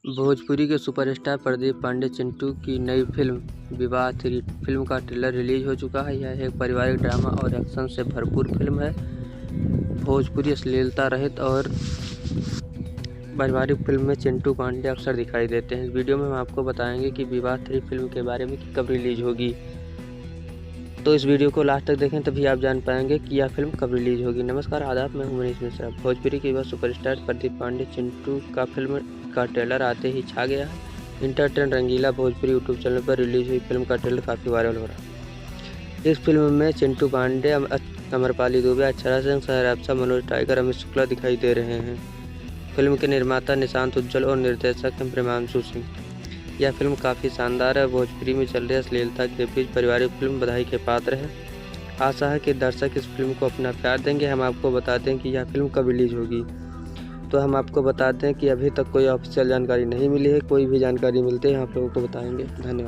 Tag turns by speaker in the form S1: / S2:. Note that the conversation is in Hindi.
S1: भोजपुरी के सुपरस्टार प्रदीप पांडे चिंटू की नई फिल्म विवाह 3 फिल्म का ट्रेलर रिलीज हो चुका है। यह एक पारिवारिक ड्रामा और एक्शन से भरपूर फिल्म है। भोजपुरी अश्लीलता रहित और पारिवारिक फिल्म में चिंटू पांडे अक्सर दिखाई देते हैं। इस वीडियो में हम आपको बताएंगे कि विवाह 3 फिल्म के बारे में कब रिलीज होगी, तो इस वीडियो को लास्ट तक देखें, तभी आप जान पाएंगे कि यह फिल्म कब रिलीज होगी। नमस्कार, आदाब, मैं हूं मनीष मिश्रा। भोजपुरी के युवा सुपरस्टार प्रदीप पांडे चिंटू का फिल्म का ट्रेलर आते ही छा गया है। इंटरटेन रंगीला भोजपुरी यूट्यूब चैनल पर रिलीज हुई फिल्म का ट्रेलर काफ़ी वायरल हो रहा है। इस फिल्म में चिंटू पांडे, अमरपाली दुबे, अक्षरा सिंह, सहर अफसा, मनोज टाइगर, अमित शुक्ला दिखाई दे रहे हैं। फिल्म के निर्माता निशांत उज्ज्वल और निर्देशक हैं प्रेमांशु सिंह। यह फिल्म काफ़ी शानदार है। भोजपुरी में चल रही अश्लीलता के बीच पारिवारिक फिल्म बधाई के पात्र है। आशा है कि दर्शक इस फिल्म को अपना प्यार देंगे। हम आपको बता दें कि यह फिल्म कब रिलीज होगी, तो हम आपको बता दें कि अभी तक कोई ऑफिशियल जानकारी नहीं मिली है। कोई भी जानकारी मिलते ही आप लोगों को बताएंगे। धन्यवाद।